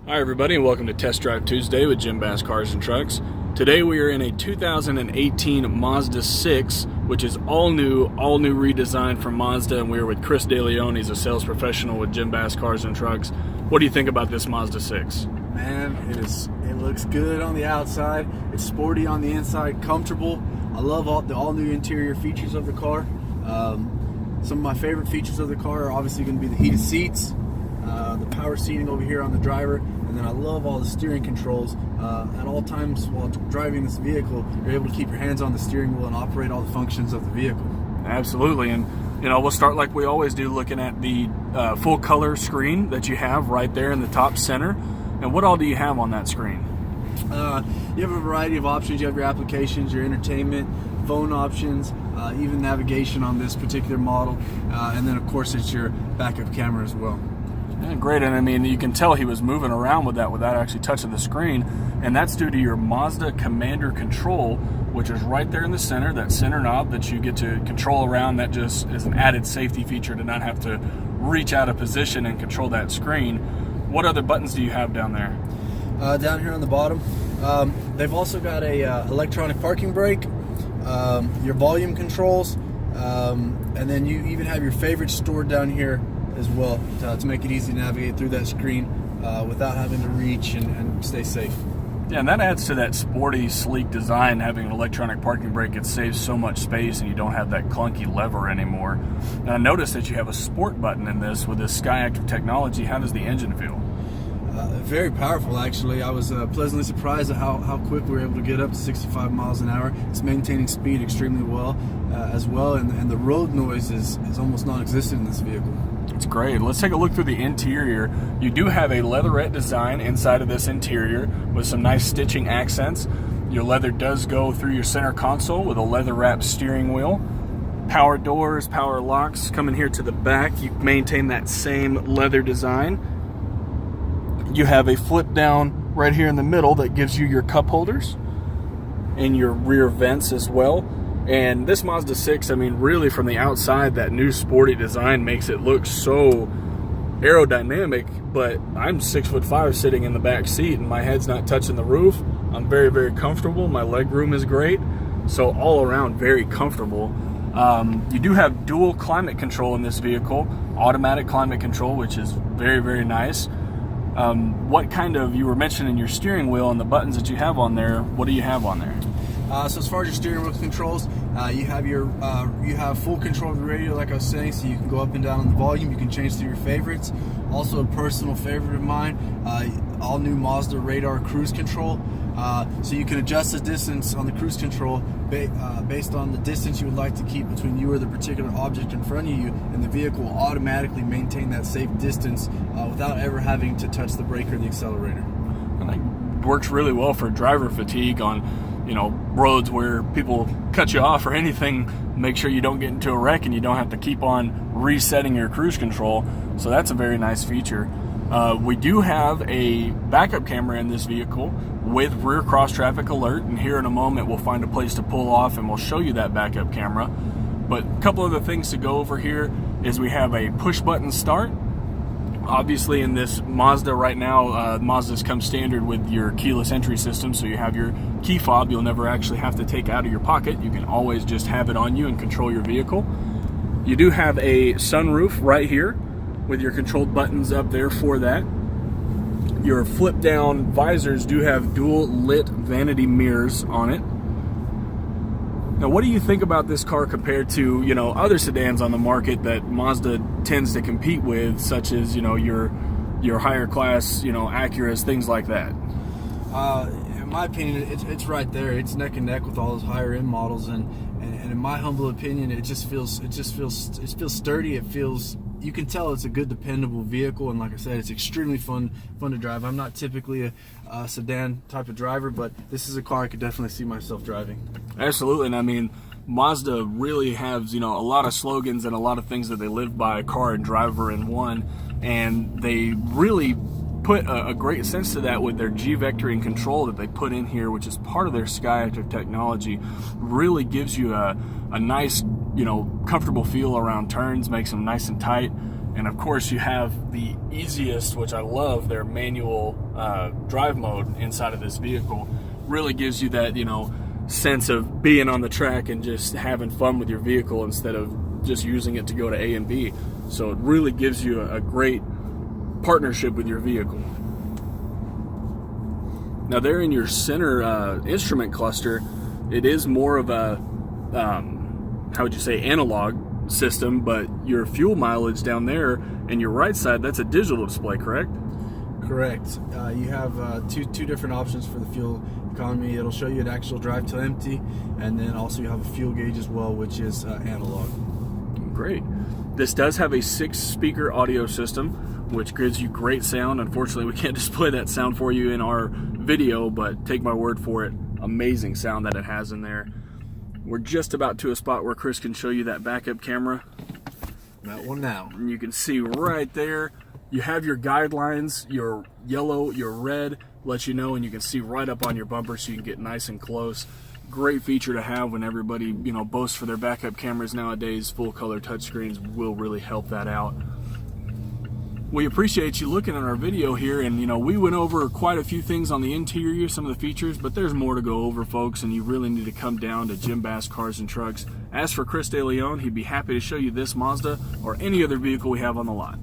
Hi everybody, and welcome to Test Drive Tuesday with Jim Bass Cars and Trucks. Today we are in a 2018 Mazda 6, which is all new redesigned from Mazda, and we are with Chris DeLeon. He's a sales professional with Jim Bass Cars and Trucks. What do you think about this Mazda 6? Man, it looks good on the outside. It's sporty on the inside, comfortable. I love the all new interior features of the car. Some of my favorite features of the car are obviously going to be the heated seats, the power seating over here on the driver, and then I love all the steering controls. At all times while driving this vehicle, you're able to keep your hands on the steering wheel and operate all the functions of the vehicle. Absolutely, and we'll start like we always do, looking at the full color screen that you have right there in the top center. And what all do you have on that screen? You have a variety of options. You have your applications, your entertainment, phone options, even navigation on this particular model, and then of course it's your backup camera as well. Yeah, great, and I mean, you can tell he was moving around with that without actually touching the screen, and that's due to your Mazda Commander control, which is right there in the center, that center knob that you get to control around. That just is an added safety feature to not have to reach out of position and control that screen. What other buttons do you have down there? Down here on the bottom, they've also got a electronic parking brake, your volume controls, and then you even have your favorites stored down here as well to make it easy to navigate through that screen without having to reach and stay safe. Yeah, and that adds to that sporty, sleek design. Having an electronic parking brake, it saves so much space, and you don't have that clunky lever anymore. And I noticed that you have a sport button in this with this SkyActiv technology. How does the engine feel? Very powerful, actually. I was pleasantly surprised at how quick we were able to get up to 65 miles an hour. It's maintaining speed extremely well as well, and the road noise is almost non-existent in this vehicle. It's great. Let's take a look through the interior. You do have a leatherette design inside of this interior with some nice stitching accents. Your leather does go through your center console with a leather-wrapped steering wheel. Power doors, power locks. Coming here to the back, you maintain that same leather design. You have a flip down right here in the middle that gives you your cup holders and your rear vents as well. And this Mazda 6, I mean, really from the outside, that new sporty design makes it look so aerodynamic, but I'm 6'5" sitting in the back seat and my head's not touching the roof. I'm very, very comfortable. My leg room is great. So all around, very comfortable. You do have dual climate control in this vehicle, automatic climate control, which is very, very nice. What kind of, you were mentioning your steering wheel and the buttons that you have on there, what do you have on there? So as far as your steering wheel controls, you have full control of the radio, like I was saying, so you can go up and down on the volume. You can change through your favorites. Also, a personal favorite of mine, all new Mazda radar cruise control. So you can adjust the distance on the cruise control based on the distance you would like to keep between you or the particular object in front of you, and the vehicle will automatically maintain that safe distance without ever having to touch the brake or the accelerator. And it works really well for driver fatigue on roads where people cut you off or anything. Make sure you don't get into a wreck and you don't have to keep on resetting your cruise control. So that's a very nice feature. We do have a backup camera in this vehicle with rear cross traffic alert, and here in a moment we'll find a place to pull off and we'll show you that backup camera. But a couple other things to go over here is we have a push button start. Obviously in this Mazda right now, Mazdas come standard with your keyless entry system, so you have your key fob you'll never actually have to take out of your pocket. You can always just have it on you and control your vehicle. You do have a sunroof right here with your controlled buttons up there for that. Your flip down visors do have dual lit vanity mirrors on it. Now, what do you think about this car compared to, other sedans on the market that Mazda tends to compete with, such as, your higher class, Acuras, things like that? In my opinion, it's right there. It's neck and neck with all those higher end models, and in my humble opinion, it feels sturdy. You can tell it's a good, dependable vehicle, and like I said, it's extremely fun to drive. I'm not typically a sedan type of driver, but this is a car I could definitely see myself driving. Absolutely, and I mean, Mazda really has, a lot of slogans and a lot of things that they live by, car and driver in one, and they really put a great sense to that with their G-vectoring control that they put in here, which is part of their SkyActiv technology. Really gives you a nice, comfortable feel around turns, makes them nice and tight. And of course you have the easiest, which I love, their manual drive mode inside of this vehicle. Really gives you that, you know, sense of being on the track and just having fun with your vehicle instead of just using it to go to A and B. So it really gives you a great partnership with your vehicle. Now there in your center instrument cluster, it is more of a, how would you say, analog system, but your fuel mileage down there and your right side, that's a digital display, correct? Correct. You have two different options for the fuel economy. It'll show you an actual drive to empty, and then also you have a fuel gauge as well, which is analog. Great. This does have a 6-speaker audio system, which gives you great sound. Unfortunately, we can't display that sound for you in our video, but take my word for it, amazing sound that it has in there. We're just about to a spot where Chris can show you that backup camera. That one now. And you can see right there, you have your guidelines, your yellow, your red, lets you know, and you can see right up on your bumper so you can get nice and close. Great feature to have when everybody, you know, boasts for their backup cameras nowadays. Full color touchscreens will really help that out. We appreciate you looking at our video here, and you know, we went over quite a few things on the interior, some of the features, but there's more to go over, folks, and you really need to come down to Jim Bass Cars and Trucks. As for Chris DeLeon, he'd be happy to show you this Mazda or any other vehicle we have on the lot.